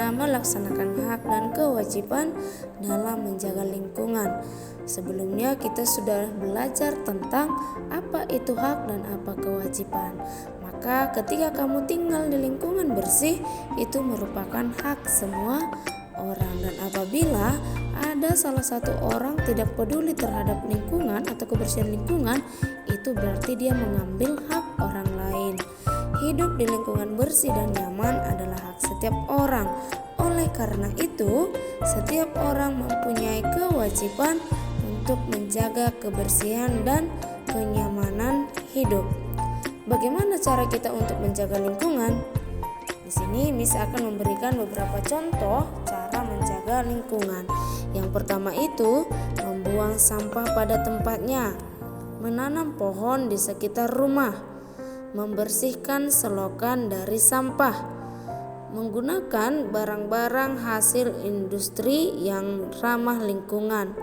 bagaimana melaksanakan hak dan kewajiban dalam menjaga lingkungan. Sebelumnya kita sudah belajar tentang apa itu hak dan apa kewajiban. Maka ketika kamu tinggal di lingkungan bersih, itu merupakan hak semua orang. Dan apabila ada salah satu orang tidak peduli terhadap lingkungan atau kebersihan lingkungan, itu berarti dia mengambil hak orang lain. Hidup di lingkungan bersih dan nyaman adalah hak setiap orang. Oleh karena itu, setiap orang mempunyai kewajiban untuk menjaga kebersihan dan kenyamanan hidup. Bagaimana cara kita untuk menjaga lingkungan? Di sini Miss akan memberikan beberapa contoh cara menjaga lingkungan. Yang pertama itu membuang sampah pada tempatnya, menanam pohon di sekitar rumah, membersihkan selokan dari sampah, menggunakan barang-barang hasil industri yang ramah lingkungan.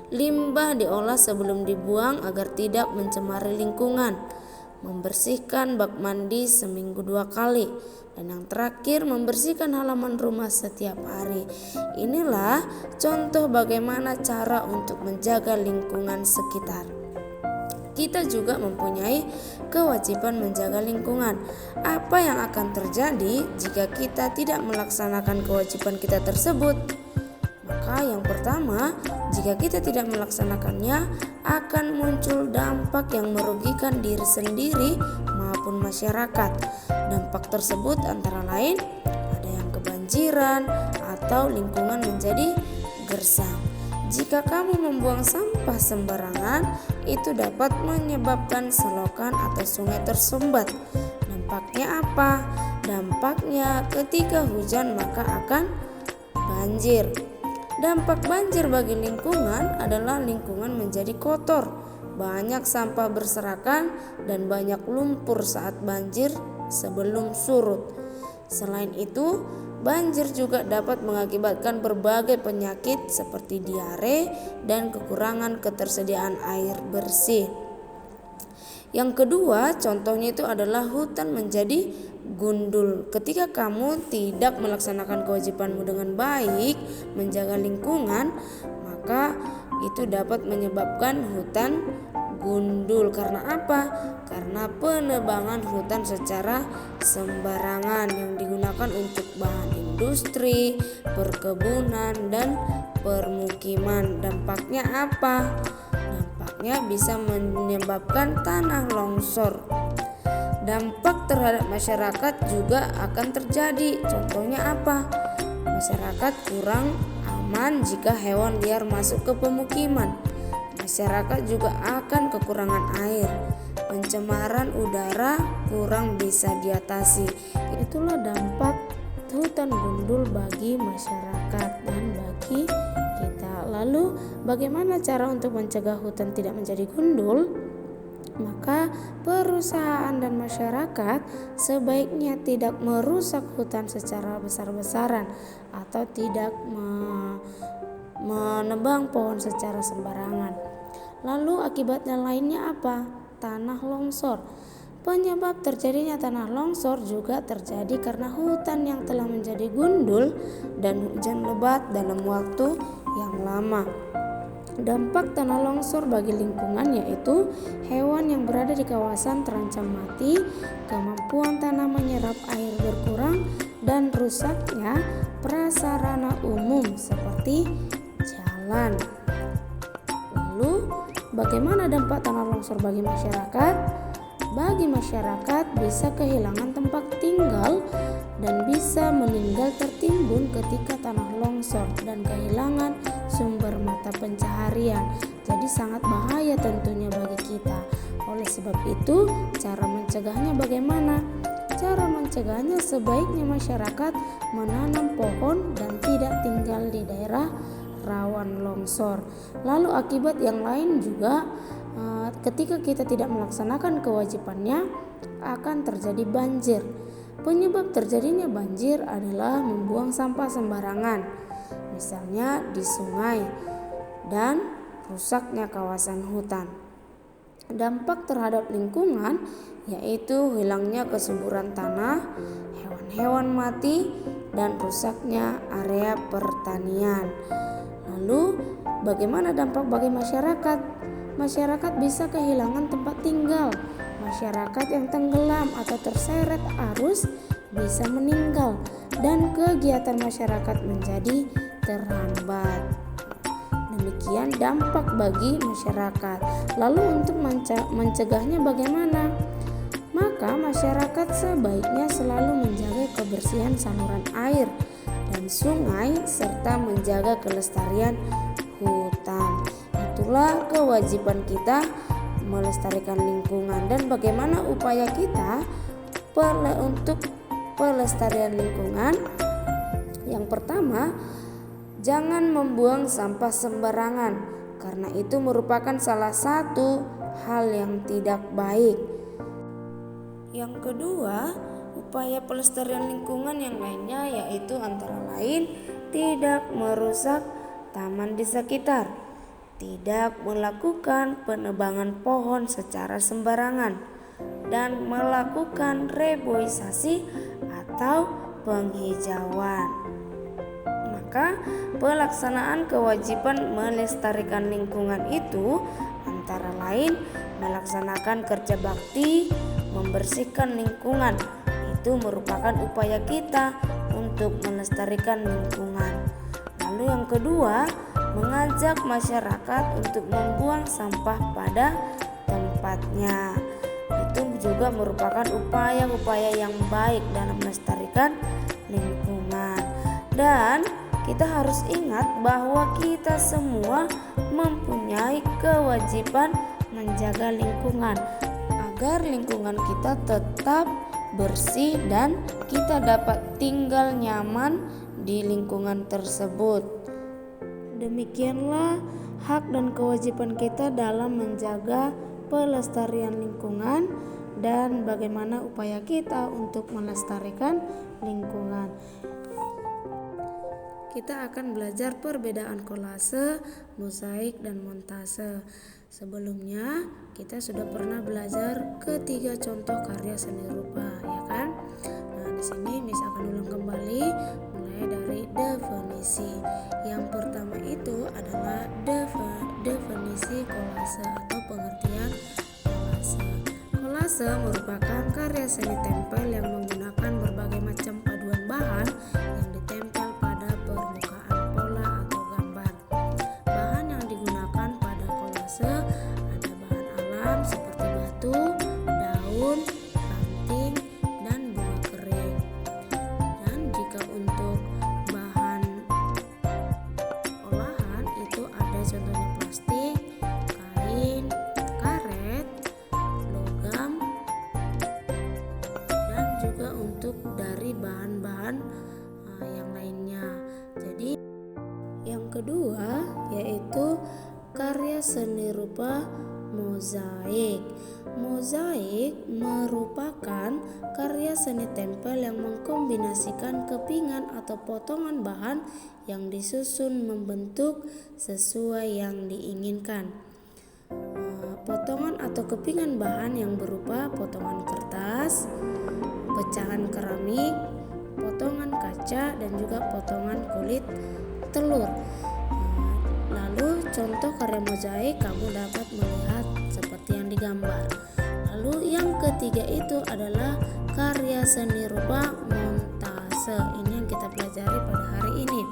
Limbah diolah sebelum dibuang agar tidak mencemari lingkungan. Membersihkan bak mandi seminggu 2 kali. Dan yang terakhir, membersihkan halaman rumah setiap hari. Inilah contoh bagaimana cara untuk menjaga lingkungan sekitar. Kita juga mempunyai kewajiban menjaga lingkungan. Apa yang akan terjadi jika kita tidak melaksanakan kewajiban kita tersebut? Maka yang pertama, jika kita tidak melaksanakannya, akan muncul dampak yang merugikan diri sendiri maupun masyarakat. Dampak tersebut antara lain ada yang kebanjiran atau lingkungan menjadi gersang. Jika kamu membuang sampah sembarangan, itu dapat menyebabkan selokan atau sungai tersumbat. Dampaknya apa? Dampaknya ketika hujan maka akan banjir. Dampak banjir bagi lingkungan adalah lingkungan menjadi kotor, banyak sampah berserakan, dan banyak lumpur saat banjir sebelum surut. Selain itu, banjir juga dapat mengakibatkan berbagai penyakit seperti diare dan kekurangan ketersediaan air bersih. Yang kedua, contohnya itu adalah hutan menjadi gundul. Ketika kamu tidak melaksanakan kewajibanmu dengan baik menjaga lingkungan, maka itu dapat menyebabkan hutan gundul. Karena apa? Karena penebangan hutan secara sembarangan yang digunakan untuk bahan industri, perkebunan, dan permukiman. Dampaknya apa? Dampaknya bisa menyebabkan tanah longsor. Dampak terhadap masyarakat juga akan terjadi. Contohnya apa? Masyarakat kurang aman jika hewan liar masuk ke pemukiman. Masyarakat juga akan kekurangan air. Pencemaran udara kurang bisa diatasi. Itulah dampak hutan gundul bagi masyarakat dan bagi kita. Lalu bagaimana cara untuk mencegah hutan tidak menjadi gundul? Maka perusahaan dan masyarakat sebaiknya tidak merusak hutan secara besar-besaran atau tidak menebang pohon secara sembarangan. Lalu akibatnya lainnya apa? Tanah longsor. Penyebab terjadinya tanah longsor juga terjadi karena hutan yang telah menjadi gundul dan hujan lebat dalam waktu yang lama. Dampak tanah longsor bagi lingkungan yaitu hewan yang berada di kawasan terancam mati, kemampuan tanah menyerap air berkurang, dan rusaknya prasarana umum seperti jalan. Lalu, bagaimana dampak tanah longsor bagi masyarakat? Bagi masyarakat bisa kehilangan tempat tinggal dan bisa meninggal tertimbun ketika tanah longsor dan kehilangan sumber mata pencaharian. Jadi sangat bahaya tentunya bagi kita. Oleh sebab itu, cara mencegahnya bagaimana? Cara mencegahnya sebaiknya masyarakat menanam pohon dan tidak tinggal di daerah rawan longsor. Lalu akibat yang lain juga ketika kita tidak melaksanakan kewajibannya akan terjadi banjir. Penyebab terjadinya banjir adalah membuang sampah sembarangan, misalnya di sungai, dan rusaknya kawasan hutan. Dampak terhadap lingkungan yaitu hilangnya kesuburan tanah, hewan-hewan mati, dan rusaknya area pertanian. Lalu, bagaimana dampak bagi masyarakat? Masyarakat bisa kehilangan tempat tinggal. Masyarakat yang tenggelam atau terseret arus bisa meninggal dan kegiatan masyarakat menjadi terhambat. Demikian dampak bagi masyarakat. Lalu untuk mencegahnya bagaimana? Maka masyarakat sebaiknya selalu menjaga kebersihan saluran air dan sungai serta menjaga kelestarian hutan. Itulah kewajiban kita melestarikan lingkungan. Dan bagaimana upaya kita untuk pelestarian lingkungan? Yang pertama, jangan membuang sampah sembarangan, karena itu merupakan salah satu hal yang tidak baik. Yang kedua, upaya pelestarian lingkungan yang lainnya yaitu antara lain tidak merusak taman di sekitar, tidak melakukan penebangan pohon secara sembarangan, dan melakukan reboisasi atau penghijauan. Maka pelaksanaan kewajiban melestarikan lingkungan itu antara lain melaksanakan kerja bakti, membersihkan lingkungan. Itu merupakan upaya kita untuk melestarikan lingkungan. Lalu yang kedua, mengajak masyarakat untuk membuang sampah pada tempatnya. Itu juga merupakan upaya-upaya yang baik dalam melestarikan lingkungan. Dan kita harus ingat bahwa kita semua mempunyai kewajiban menjaga lingkungan agar lingkungan kita tetap bersih dan kita dapat tinggal nyaman di lingkungan tersebut. Demikianlah hak dan kewajiban kita dalam menjaga pelestarian lingkungan dan bagaimana upaya kita untuk melestarikan lingkungan. Kita akan belajar perbedaan kolase, mozaik, dan montase. Sebelumnya kita sudah pernah belajar ketiga contoh karya seni rupa, ya kan? Nah, di sini Miss akan ulang kembali mulai dari definisi. Yang pertama itu adalah definisi kolase atau pengertian kolase. Kolase merupakan karya seni tempel yang menggunakan berbagai macam paduan bahan yang ditempel pada permukaan pola atau gambar. Bahan yang digunakan pada kolase ada bahan alam seperti batu, daun, ranting, dan bunga kering. Dan jika untuk bahan olahan itu ada contohnya plastik, kain, karet, logam, dan juga untuk dari bahan-bahan yang lainnya. Jadi yang kedua yaitu karya seni rupa mozaik. Mozaik merupakan karya seni tempel yang mengkombinasikan kepingan atau potongan bahan yang disusun membentuk sesuai yang diinginkan. Potongan atau kepingan bahan yang berupa potongan kertas, pecahan keramik, potongan kaca, dan juga potongan kulit telur. Lalu contoh karya mozaik kamu dapat melihat seperti yang digambar. Lalu yang ketiga itu adalah karya seni rupa montase. Ini yang kita pelajari pada hari ini.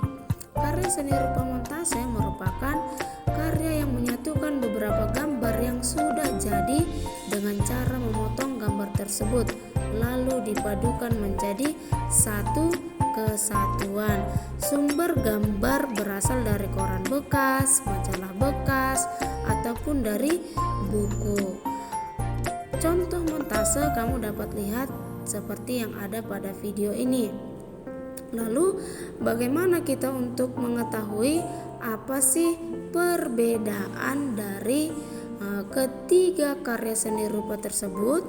Karya seni rupa montase merupakan karya yang menyatukan beberapa gambar yang sudah jadi dengan cara memotong gambar tersebut lalu dipadukan menjadi satu kesatuan. Sumber gambar berasal dari koran bekas, majalah bekas, ataupun dari buku. Contoh montase kamu dapat lihat seperti yang ada pada video ini. Lalu bagaimana kita untuk mengetahui apa sih perbedaan dari ketiga karya seni rupa tersebut?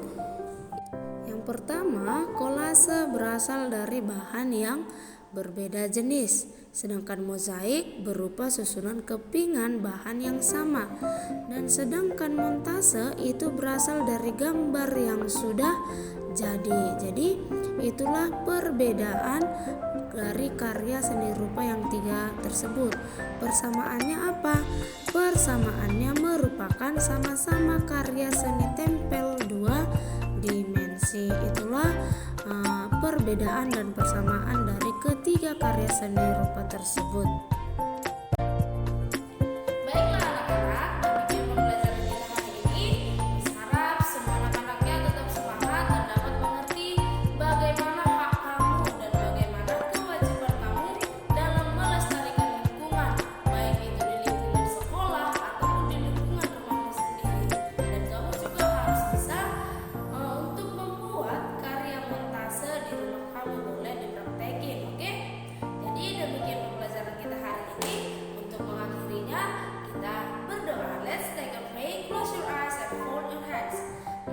Yang pertama, kolase berasal dari bahan yang berbeda jenis, sedangkan mozaik berupa susunan kepingan bahan yang sama, dan sedangkan montase itu berasal dari gambar yang sudah jadi. Jadi itulah perbedaan dari karya seni rupa yang tiga tersebut. Persamaannya apa? Persamaannya merupakan sama-sama karya seni tempel dua dimensi. Itulah perbedaan dan persamaan dari ketiga karya seni rupa tersebut. Baiklah anak-anak, demikian pembelajaran kita hari ini. Saya harap semua anak-anaknya tetap semangat dan dapat mengerti bagaimana hak kamu dan bagaimana kewajiban kamu dalam melestarikan lingkungan, baik itu di lingkungan sekolah ataupun di lingkungan rumahmu sendiri. Dan kamu juga harus bisa untuk membuat karya montase di rumah kamu, boleh dipraktekin, oke? Jadi demikian pembelajaran kita hari ini. Untuk mengakhirinya, kita berdoa. Let's take a pray. Close your eyes and hold your hands.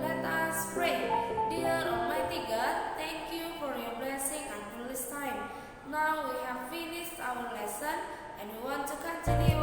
Let us pray. Dear Almighty God, thank you for your blessing until this time. Now we have finished our lesson and we want to continue